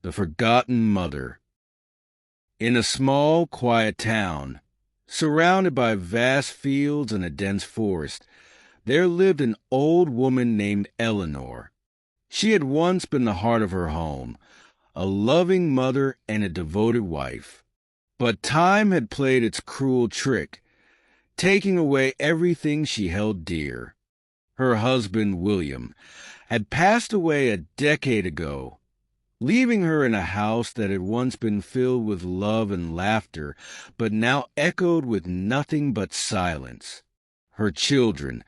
The Forgotten Mother. In a small, quiet town, surrounded by vast fields and a dense forest, there lived an old woman named Eleanor. She had once been the heart of her home, a loving mother and a devoted wife. But time had played its cruel trick, taking away everything she held dear. Her husband, William, had passed away a decade ago, leaving her in a house that had once been filled with love and laughter, but now echoed with nothing but silence. Her children,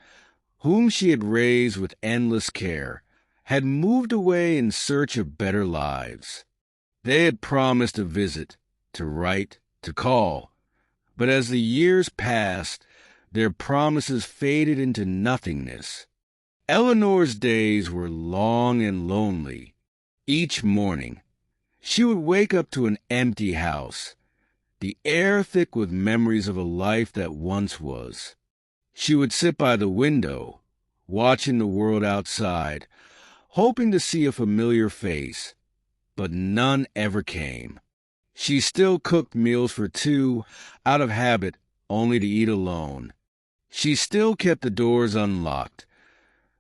whom she had raised with endless care, had moved away in search of better lives. They had promised to visit, to write, to call, but as the years passed, their promises faded into nothingness. Eleanor's days were long and lonely. Each morning, she would wake up to an empty house, the air thick with memories of a life that once was. She would sit by the window, watching the world outside, hoping to see a familiar face, but none ever came. She still cooked meals for two, out of habit, only to eat alone. She still kept the doors unlocked,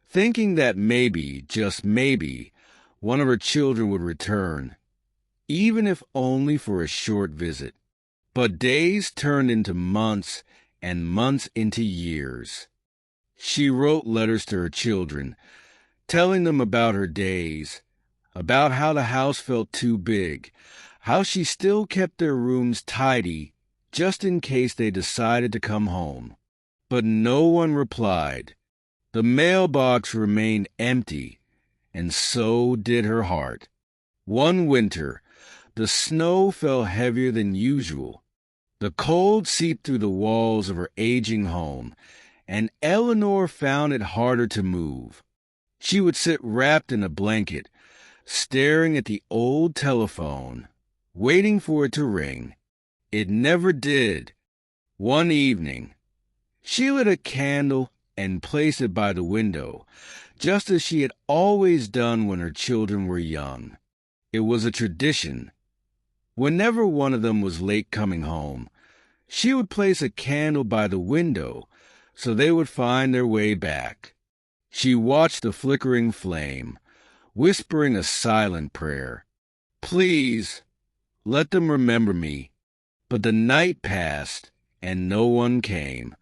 thinking that maybe, just maybe, one of her children would return, even if only for a short visit. But days turned into months, and months into years. She wrote letters to her children, telling them about her days, about how the house felt too big, how she still kept their rooms tidy just in case they decided to come home. But no one replied. The mailbox remained empty, and so did her heart. One winter, the snow fell heavier than usual. The cold seeped through the walls of her aging home, and Eleanor found it harder to move. She would sit wrapped in a blanket, staring at the old telephone, waiting for it to ring. It never did. One evening, she lit a candle and placed it by the window, just as she had always done when her children were young. It was a tradition. Whenever one of them was late coming home, she would place a candle by the window so they would find their way back. She watched the flickering flame, whispering a silent prayer. Please, let them remember me. But the night passed, and no one came.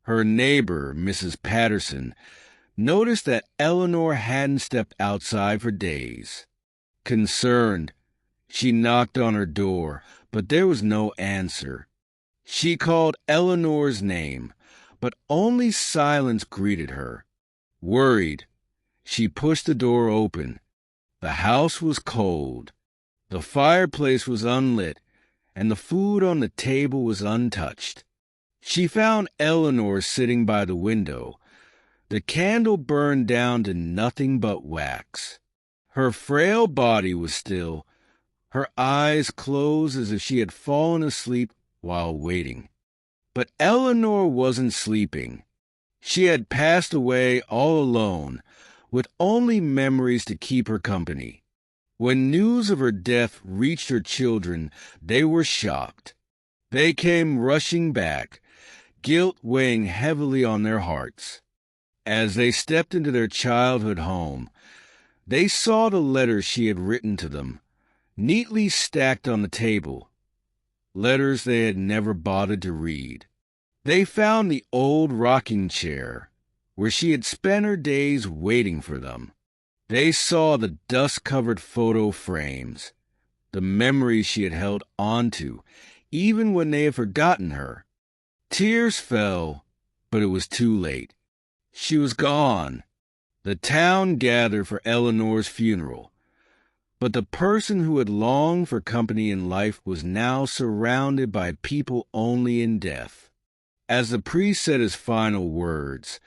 Her neighbor, Mrs. Patterson, noticed that Eleanor hadn't stepped outside for days. Concerned, she knocked on her door, but there was no answer. She called Eleanor's name, but only silence greeted her. Worried, she pushed the door open. The house was cold. The fireplace was unlit, and the food on the table was untouched. She found Eleanor sitting by the window. The candle burned down to nothing but wax. Her frail body was still, her eyes closed as if she had fallen asleep while waiting. But Eleanor wasn't sleeping. She had passed away all alone, with only memories to keep her company. When news of her death reached her children, they were shocked. They came rushing back, guilt weighing heavily on their hearts. As they stepped into their childhood home, they saw the letters she had written to them, neatly stacked on the table, letters they had never bothered to read. They found the old rocking chair, where she had spent her days waiting for them. They saw the dust-covered photo frames, the memories she had held onto, even when they had forgotten her. Tears fell, but it was too late. She was gone. The town gathered for Eleanor's funeral, but the person who had longed for company in life was now surrounded by people only in death. As the priest said his final words,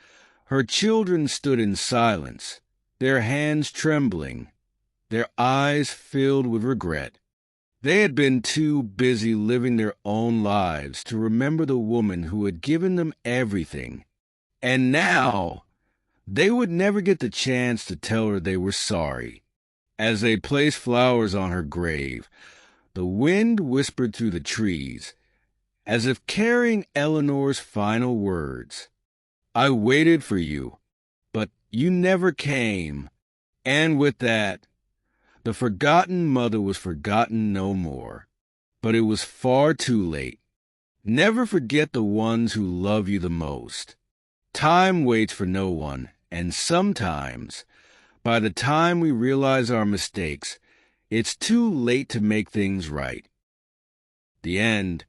her children stood in silence, their hands trembling, their eyes filled with regret. They had been too busy living their own lives to remember the woman who had given them everything. And now they would never get the chance to tell her they were sorry. As they placed flowers on her grave, the wind whispered through the trees, as if carrying Eleanor's final words. I waited for you, but you never came. And with that, the forgotten mother was forgotten no more. But it was far too late. Never forget the ones who love you the most. Time waits for no one, and sometimes, by the time we realize our mistakes, it's too late to make things right. The end.